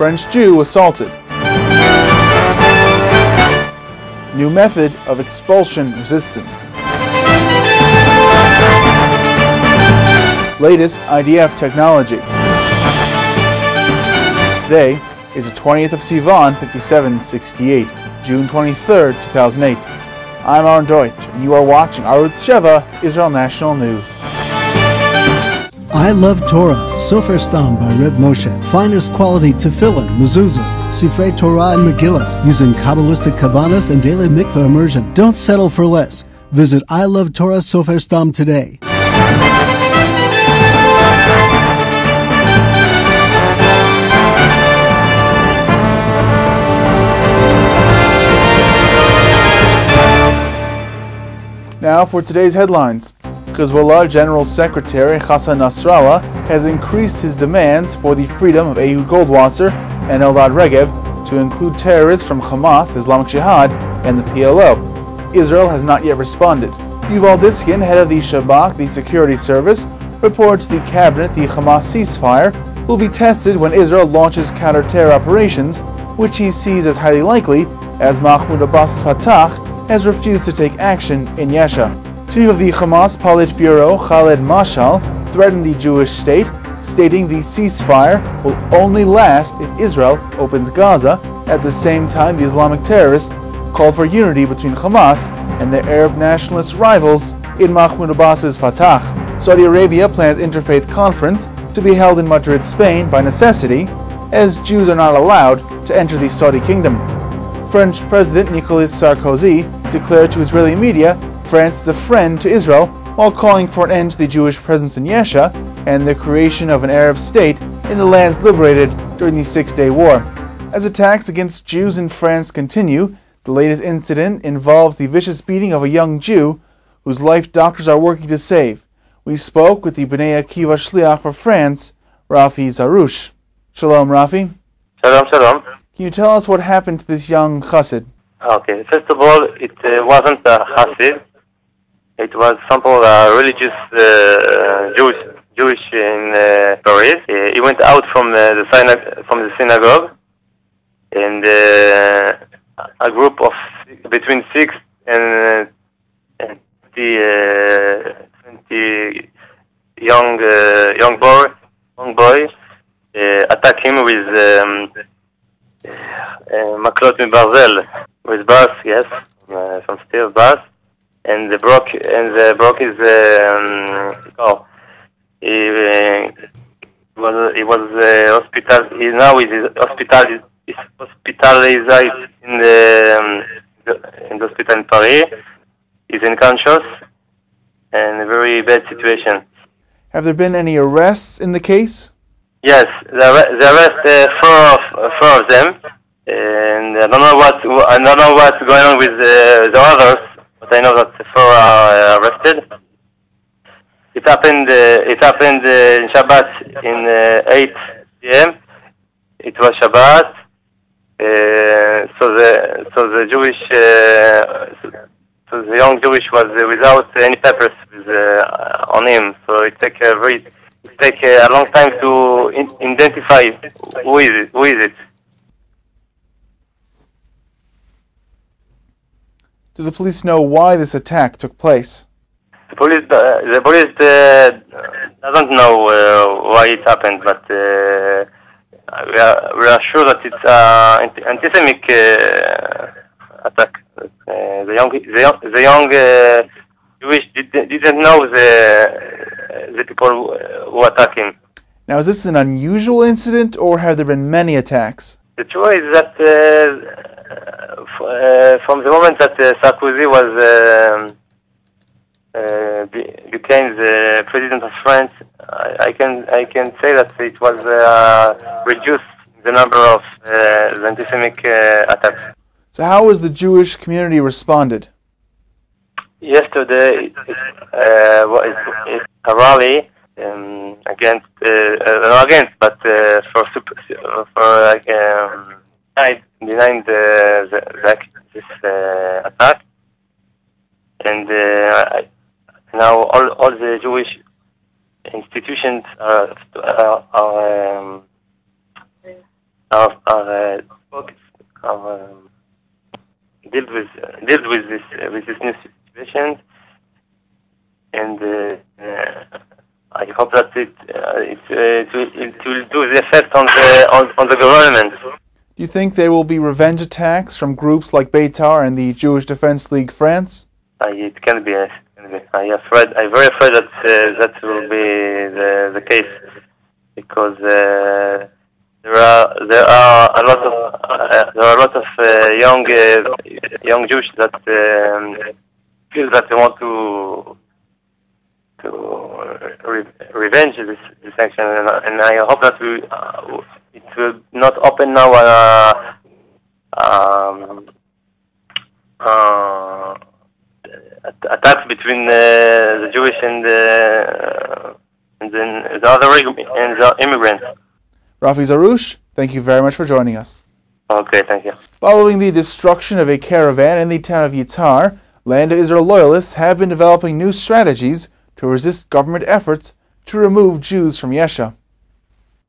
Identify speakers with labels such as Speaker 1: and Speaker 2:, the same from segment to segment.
Speaker 1: French Jew assaulted. New method of expulsion resistance. Latest IDF technology. Today is the 20th of Sivan, 5768, June 23rd, 2008. I'm Aaron Deutsch, and you are watching Arutz Sheva, Israel National News.
Speaker 2: I Love Torah, Sofer Stam by Reb Moshe. Finest quality tefillin, mezuzot, Sifrei Torah and Megillah, using Kabbalistic Kavanas and daily mikveh immersion. Don't settle for less. Visit I Love Torah Sofer Stam today.
Speaker 1: Now for today's headlines. Hezbollah General Secretary Hassan Nasrallah has increased his demands for the freedom of Ehud Goldwasser and Eldad Regev to include terrorists from Hamas, Islamic Jihad, and the PLO. Israel has not yet responded. Yuval Diskin, head of the Shabak, the security service, reports to the cabinet the Hamas ceasefire will be tested when Israel launches counter-terror operations, which he sees as highly likely, as Mahmoud Abbas's Fatah has refused to take action in YESHA. Chief of the Hamas Politburo, Khaled Mashal, threatened the Jewish state, stating the ceasefire will only last if Israel opens Gaza. At the same time, the Islamic terrorists called for unity between Hamas and their Arab nationalist rivals in Mahmoud Abbas's Fatah. Saudi Arabia plans interfaith conference to be held in Madrid, Spain by necessity, as Jews are not allowed to enter the Saudi kingdom. French President Nicolas Sarkozy declared to Israeli media France is a friend to Israel, while calling for an end to the Jewish presence in YESHA and the creation of an Arab state in the lands liberated during the Six-Day War. As attacks against Jews in France continue, the latest incident involves the vicious beating of a young Jew whose life doctors are working to save. We spoke with the Bnei Akiva Shliach for France, Rafi Zarush. Shalom, Rafi.
Speaker 3: Shalom, shalom.
Speaker 1: Can you tell us what happened to this young chassid?
Speaker 3: Okay, first of all, it wasn't a chassid. It was simple religious Jewish in Paris. He went out from the synagogue, and a group of between 6 and 20 young boy attacked him with maklot mibarzel, with bars, yes, some steel bars. And they broke his car. He was hospital. He now is hospitalized in the hospital in Paris. He's unconscious and a very bad situation.
Speaker 1: Have there been any arrests in the case?
Speaker 3: Yes, they arrest four of them, and I don't know what's going on with the others. But I know that the four are arrested. It happened in Shabbat in 8 p.m. It was Shabbat. So the young Jewish was without any papers on him. So it take a long time to identify who is it.
Speaker 1: Do the police know why this attack took place?
Speaker 3: The police doesn't know why it happened, but we are sure that it's anti-Semitic attack. The young Jewish didn't know the people who attacked him.
Speaker 1: Now, is this an unusual incident, or have there been many attacks?
Speaker 3: The truth is that from the moment that Sarkozy became the president of France, I can say that it was reduced the number of the anti-Semitic attacks.
Speaker 1: So how has the Jewish community responded?
Speaker 3: Yesterday, it's a rally against, but for denying this attack, and now all the Jewish institutions are dealt with this new situation, and I hope that it will do the effect on the government.
Speaker 1: Do you think there will be revenge attacks from groups like Beitar and the Jewish Defense League France?
Speaker 3: It can be. Yes. I'm very afraid that that will be the case, because there are a lot of young Jews that feel that they want to revenge this action, and I hope that it will not open now attacks between the Jewish and the other immigrants.
Speaker 1: Rafi Zarush, thank you very much for joining us.
Speaker 3: Okay, thank you.
Speaker 1: Following the destruction of a caravan in the town of Yitzhar, Land of Israel loyalists have been developing new strategies to resist government efforts to remove Jews from YESHA.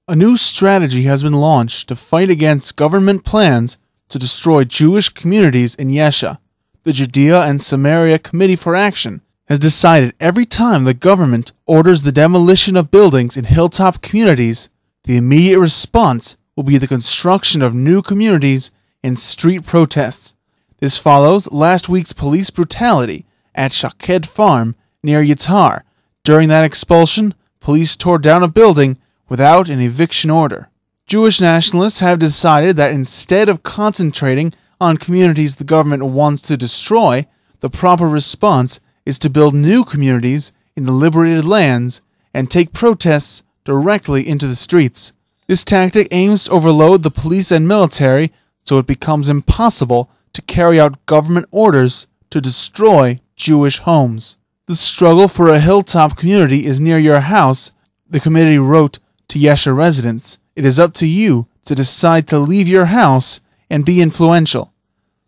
Speaker 1: A new strategy has been launched to fight against government plans to destroy Jewish communities in YESHA. The Judea and Samaria Committee for Action has decided every time the government orders the demolition of buildings in hilltop communities, the immediate response will be the construction of new communities and street protests. This follows last week's police brutality at Shaked Farm near Yitzhar. During that expulsion, police tore down a building without an eviction order. Jewish nationalists have decided that instead of concentrating on communities the government wants to destroy, the proper response is to build new communities in the liberated lands and take protests directly into the streets. This tactic aims to overload the police and military so it becomes impossible to carry out government orders to destroy Jewish homes. The struggle for a hilltop community is near your house, the committee wrote to YESHA residents. It is up to you to decide to leave your house and be influential.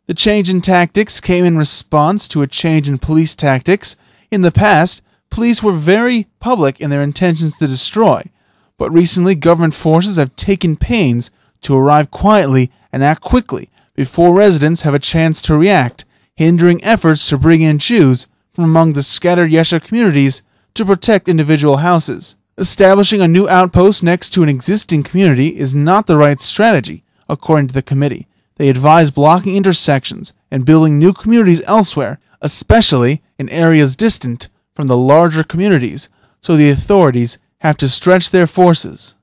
Speaker 1: The change in tactics came in response to a change in police tactics. In the past, police were very public in their intentions to destroy, but recently government forces have taken pains to arrive quietly and act quickly before residents have a chance to react, hindering efforts to bring in Jews from among the scattered YESHA communities to protect individual houses. Establishing a new outpost next to an existing community is not the right strategy, according to the committee. They advise blocking intersections and building new communities elsewhere, especially in areas distant from the larger communities, so the authorities have to stretch their forces.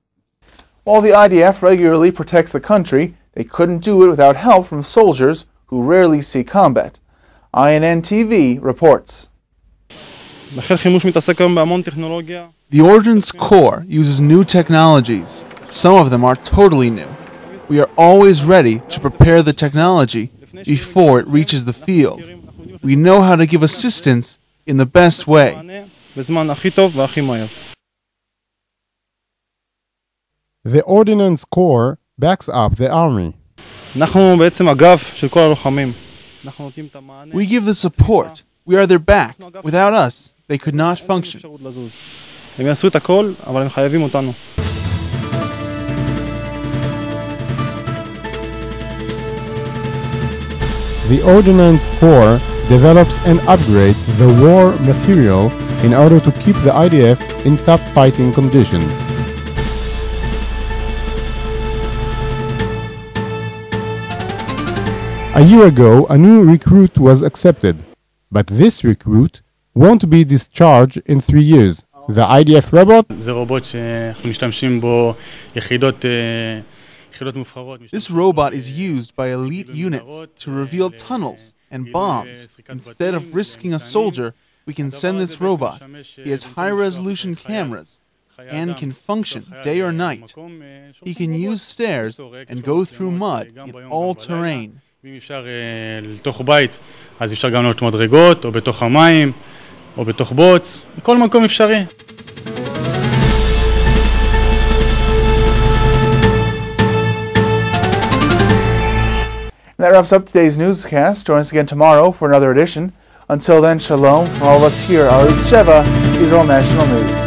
Speaker 1: While the IDF regularly protects the country, they couldn't do it without help from soldiers who rarely see combat. INNTV reports. The Ordinance Corps uses new technologies. Some of them are totally new. We are always ready to prepare the technology before it reaches the field. We know how to give assistance in the best way.
Speaker 4: The Ordinance Corps backs up the army.
Speaker 1: We give the support. We are their back. Without us, they could not function.
Speaker 4: The Ordinance Corps develops and upgrades the war material in order to keep the IDF in top fighting condition. A year ago, a new recruit was accepted, but this recruit won't be discharged in 3 years. The IDF robot?
Speaker 1: This robot is used by elite units to reveal tunnels and bombs. Instead of risking a soldier, we can send this robot. He has high-resolution cameras and can function day or night. He can use stairs and go through mud in all terrain.
Speaker 5: אם אפשר לתוך בית, אז אפשר גם לעלות מדרגות, או בתוך המים, או בתוך בוץ, בכל מקום אפשרי.
Speaker 1: That wraps up today's newscast. Join us again tomorrow for another edition. Until then, shalom from all of us here at YESHA, Israel National News.